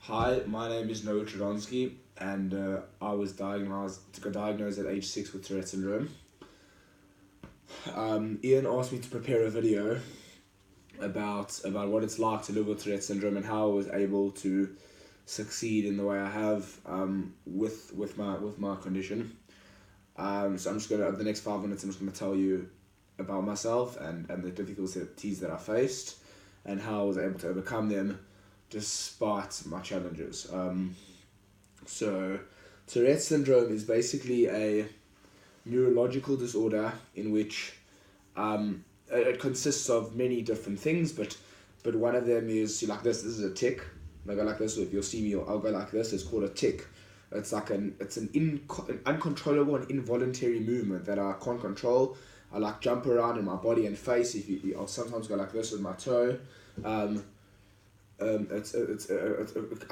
Hi, my name is Tradonsky, and I was diagnosed at age 6 with Tourette syndrome. Ian asked me to prepare a video about what it's like to live with Tourette syndrome and how I was able to succeed in the way I have with my condition. So I'm just gonna over the next 5 minutes I'm just gonna tell you about myself and the difficulties that I faced and how I was able to overcome them despite my challenges. So Tourette syndrome is basically a neurological disorder in which it consists of many different things, but one of them is like this. This is a tick. I go like this. So if you'll see me, I'll go like this. It's called a tick. It's like an uncontrollable and involuntary movement that I can't control. I like jump around in my body and face. I'll sometimes go like this with my toe. I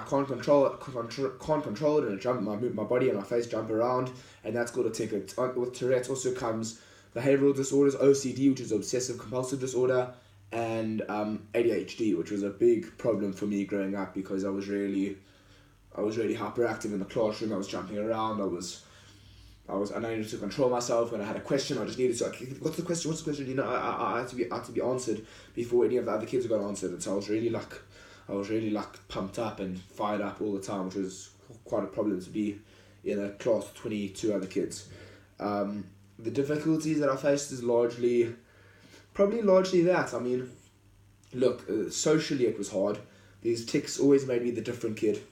can't control it, and my body and my face jump around, and that's called a tick. With Tourette also comes behavioral disorders, OCD, which is obsessive compulsive disorder, and ADHD, which was a big problem for me growing up because I was really hyperactive in the classroom. I was jumping around. I needed to control myself. When I had a question, I just needed to. Okay, what's the question? I had to be answered before any of the other kids got answered, and so I was really pumped up and fired up all the time, which was quite a problem to be in a class of 22 other kids. The difficulties that I faced is probably largely that. I mean, look, socially it was hard. These tics always made me the different kid.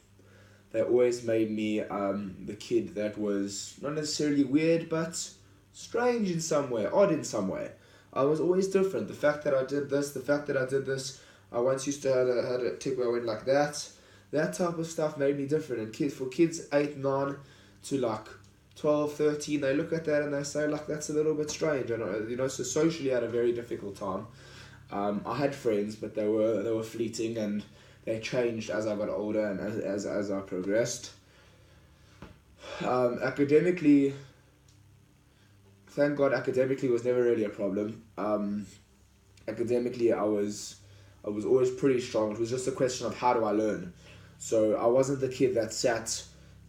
They always made me the kid that was not necessarily weird, but strange in some way, odd in some way. I was always different. The fact that I did this, I once used to had a tick where I went like that. That type of stuff made me different. And for kids 8, 9 to like 12, 13, they look at that and they say like that's a little bit strange. And so socially I had a very difficult time. I had friends, but they were fleeting and they changed as I got older and as I progressed. Academically, thank God, academically was never really a problem. Academically, I was always pretty strong. It was just a question of how do I learn. So I wasn't the kid that sat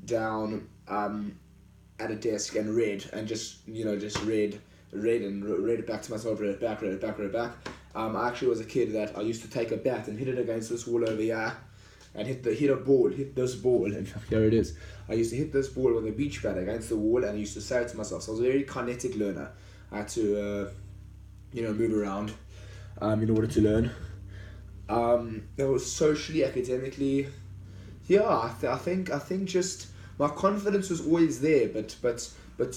down at a desk and read and just read it back to myself, read it back. I actually was a kid that I used to take a bat and hit it against this wall over here and hit this ball, and here it is. I used to hit this ball with a beach bat against the wall, and I used to say it to myself. So I was a very kinetic learner. I had to move around in order to learn. That was socially, academically, yeah. I think just my confidence was always there, but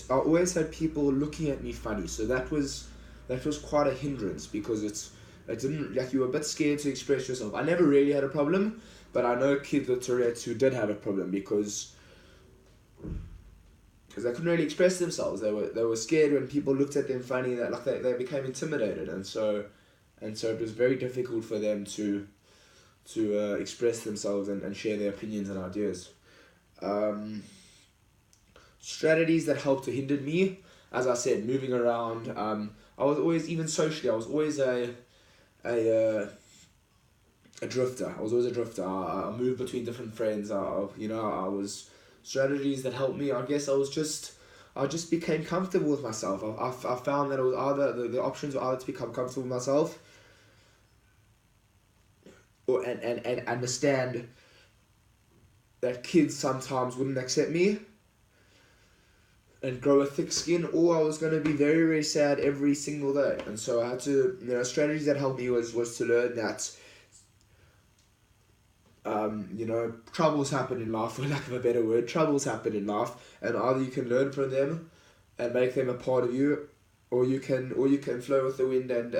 I always had people looking at me funny. So that was quite a hindrance because it didn't, like, you were a bit scared to express yourself. I never really had a problem, but I know kids with Tourette's who did have a problem because they couldn't really express themselves. They were scared when people looked at them funny. That they became intimidated, and so it was very difficult for them to express themselves and share their opinions and ideas. Strategies that helped to hinder me, as I said, moving around. I was always, even socially, I was always a drifter. I was always a drifter. I moved between different friends. I was strategies that helped me. I guess I just became comfortable with myself. I found that it was either the options were either to become comfortable with myself or and understand that kids sometimes wouldn't accept me and grow a thick skin, or I was going to be very, very sad every single day. And so I had to, strategies that helped me was to learn that, troubles happen in life, for lack of a better word. Troubles happen in life, and either you can learn from them and make them a part of you, or you can flow with the wind and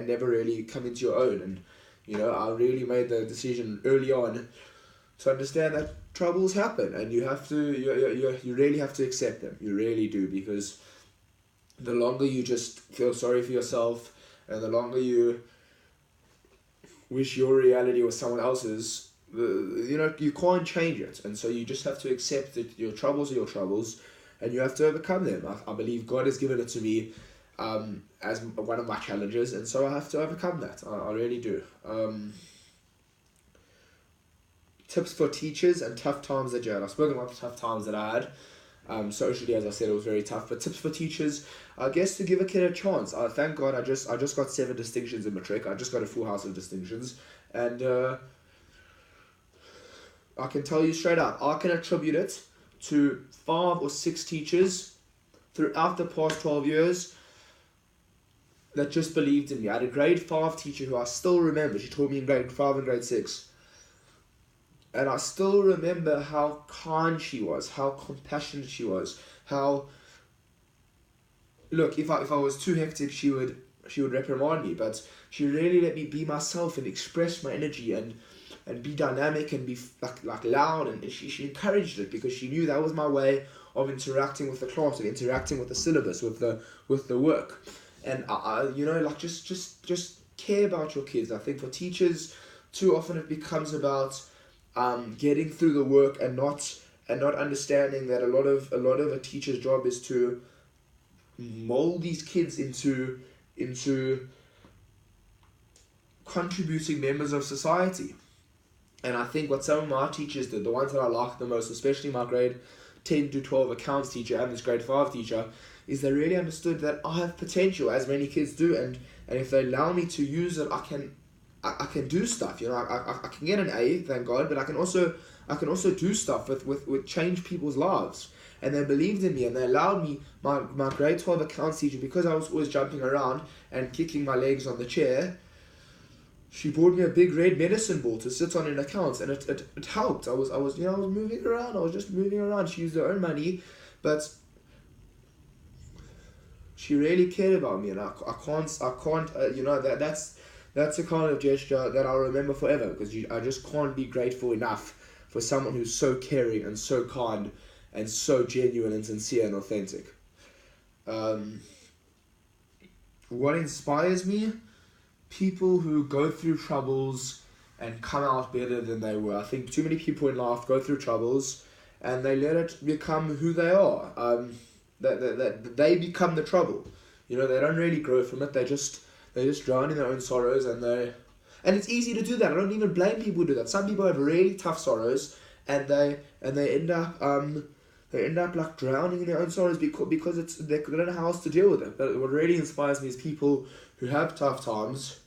never really come into your own. And I really made the decision early on to understand that troubles happen, and you really have to accept them. You really do, because the longer you just feel sorry for yourself and the longer you wish your reality was someone else's, you can't change it. And so you just have to accept that your troubles are your troubles and you have to overcome them. I believe God has given it to me as one of my challenges, and so I have to overcome that. I really do. tips for teachers and tough times that you had. I've spoken about the tough times that I had. Socially, as I said, it was very tough. But tips for teachers, I guess, to give a kid a chance. Thank God, I just got 7 distinctions in matric. I just got a full house of distinctions, and I can tell you straight up, I can attribute it to 5 or 6 teachers throughout the past 12 years that just believed in me. I had a grade 5 teacher who I still remember. She taught me in grade 5 and grade 6. And I still remember how kind she was, how compassionate she was, how... Look, if I was too hectic, she would reprimand me, but she really let me be myself and express my energy and be dynamic and be like loud, and she encouraged it because she knew that was my way of interacting with the class and interacting with the syllabus, with the work. And just care about your kids. I think for teachers, too often it becomes about getting through the work and not understanding that a lot of a teacher's job is to mold these kids into contributing members of society. And I think what some of my teachers did, the ones that I liked the most, especially my grade 10 to 12 accounts teacher and this grade 5 teacher, is they really understood that I have potential, as many kids do, and if they allow me to use it, I can do stuff. I can get an A, thank God, but I can also do stuff with change people's lives. And they believed in me, and they allowed me, my grade 12 accounts teacher, because I was always jumping around and kicking my legs on the chair, she bought me a big red medicine ball to sit on in accounts, and it helped. I was moving around. I was just moving around. She used her own money, but she really cared about me, and I can't. That's a kind of gesture that I'll remember forever, because I just can't be grateful enough for someone who's so caring and so kind and so genuine and sincere and authentic. What inspires me? People who go through troubles and come out better than they were. I think too many people in life go through troubles and they let it become who they are. They become the trouble. They don't really grow from it. They just drown in their own sorrows, and it's easy to do that. I don't even blame people who do that. Some people have really tough sorrows, and they end up like drowning in their own sorrows because they don't know how else to deal with it. But what really inspires me is people who have tough times,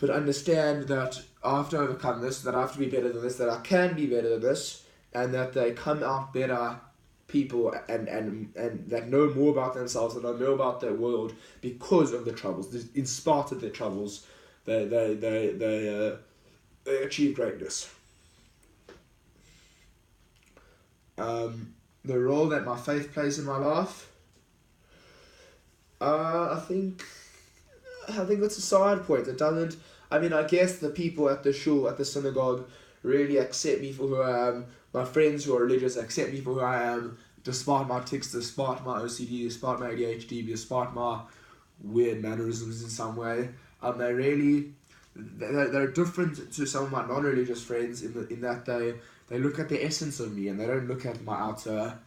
but understand that I have to overcome this, that I have to be better than this, that I can be better than this, and that they come out better people and that know more about themselves and know about their world because of the troubles. In spite of their troubles, they achieve greatness. The role that my faith plays in my life, I think it's a side point. It doesn't. I mean, I guess the people at the shul, at the synagogue, really accept me for who I am. My friends who are religious accept me for who I am, despite my tics, despite my OCD, despite my ADHD, despite my weird mannerisms in some way. They're different to some of my non-religious friends in that they look at the essence of me and they don't look at my outer.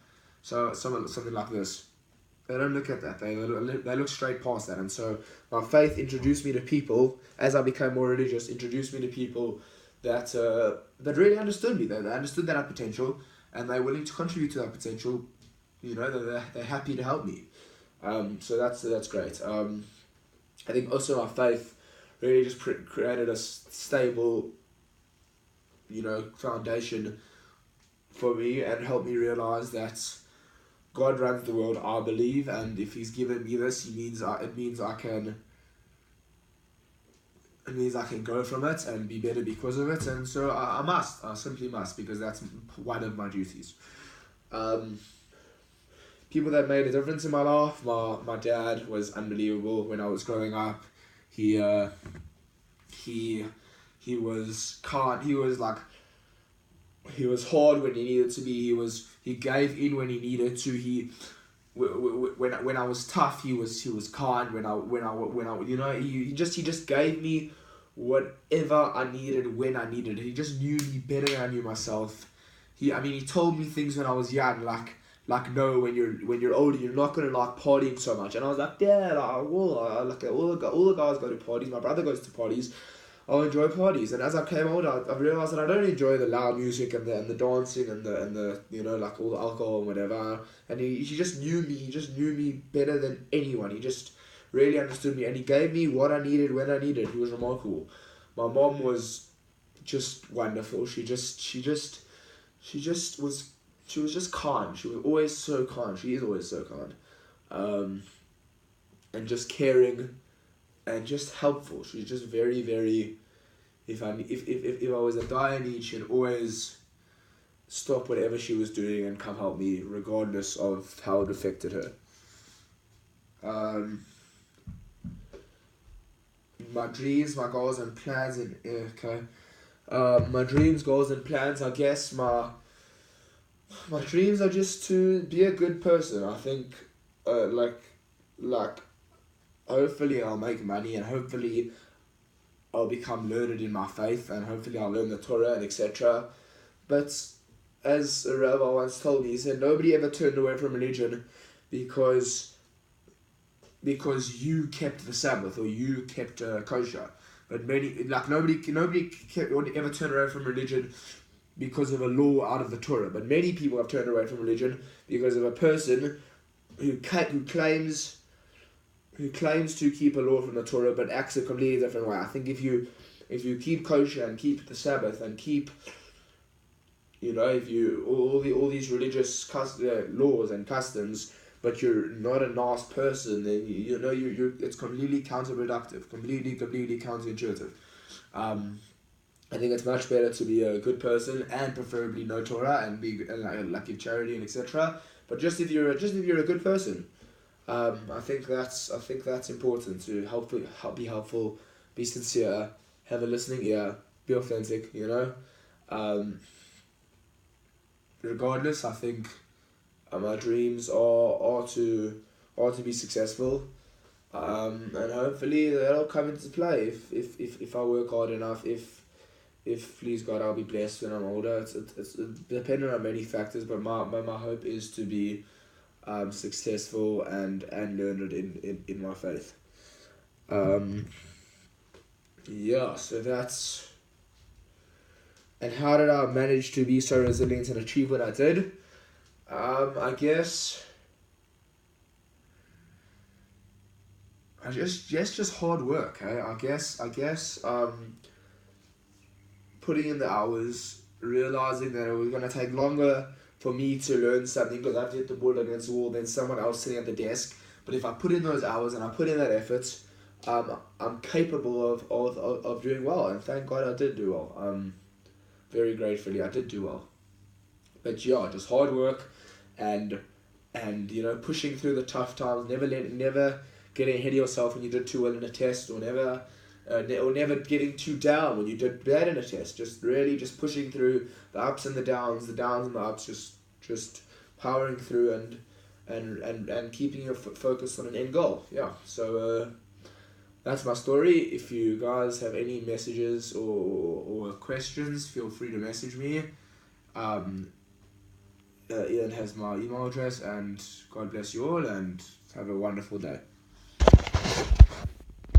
So something like this. They don't look at that. They look straight past that. And so my faith introduced me to people, as I became more religious, introduced me to people that really understood me. They understood that I had potential, and they're willing to contribute to that potential. They're happy to help me. So that's great. I think also my faith really just created a stable, foundation for me, and helped me realize that God runs the world, I believe, and if He's given me this, it means I can go from it and be better because of it, and so I simply must, because that's one of my duties. People that made a difference in my life, my dad was unbelievable when I was growing up. He was kind. He was hard when he needed to be. He gave in when he needed to. When I was tough, he was kind. He just gave me whatever I needed when I needed it. He just knew me better than I knew myself. He told me things when I was young, like no, when you're older, you're not gonna like partying so much. And I was like, Dad, I will. All the guys go to parties. My brother goes to parties. I'll enjoy parties. And as I came older, I realized that I don't enjoy the loud music and the dancing and the you know, like all the alcohol and whatever. And he just knew me. He just knew me better than anyone. He just really understood me, and he gave me what I needed when I needed. He was remarkable. My mom was just wonderful. She was just kind. She was always so kind. She is always so kind, and just caring, and just helpful. She's just very, very. If I was a dire need, she'd always stop whatever she was doing and come help me, regardless of how it affected her. My dreams, my goals and plans, and my dreams, goals and plans. I guess my dreams are just to be a good person. I think, like, hopefully I'll make money, and hopefully I'll become learned in my faith, and hopefully I'll learn the Torah and etc. But as a rabbi once told me, he said nobody ever turned away from religion because you kept the Sabbath or you kept kosher. But nobody ever turned away from religion because of a law out of the Torah. But many people have turned away from religion because of a person who claims to keep a law from the Torah but acts a completely different way. I think if you keep kosher and keep the Sabbath and keep, you know, if you all these religious laws and customs, but you're not a nice person, then you know it's completely counterproductive, completely counterintuitive. I think it's much better to be a good person and preferably know Torah and be like give charity and etc. But just if you're a good person, I think that's important to be helpful, be sincere, have a listening ear, be authentic. You know, regardless, I think. My dreams are to be successful, and hopefully that'll come into play if I work hard enough. If please God, I'll be blessed when I'm older. It's dependent on many factors, but my hope is to be successful and learned in my faith. Yeah, so that's. And how did I manage to be so resilient and achieve what I did? I guess just hard work. I guess putting in the hours, realizing that it was gonna take longer for me to learn something because I have to hit the ball against the wall than someone else sitting at the desk. But if I put in those hours and I put in that effort, I'm capable of doing well, and thank God I did do well. Very gratefully I did do well. But yeah, just hard work. And you know, pushing through the tough times, never getting ahead of yourself when you did too well in a test, or never getting too down when you did bad in a test. Just really just pushing through the ups and the downs and the ups, just powering through and keeping your focus on an end goal. Yeah, so that's my story. If you guys have any messages or questions, feel free to message me. Ian has my email address, and God bless you all, and have a wonderful day.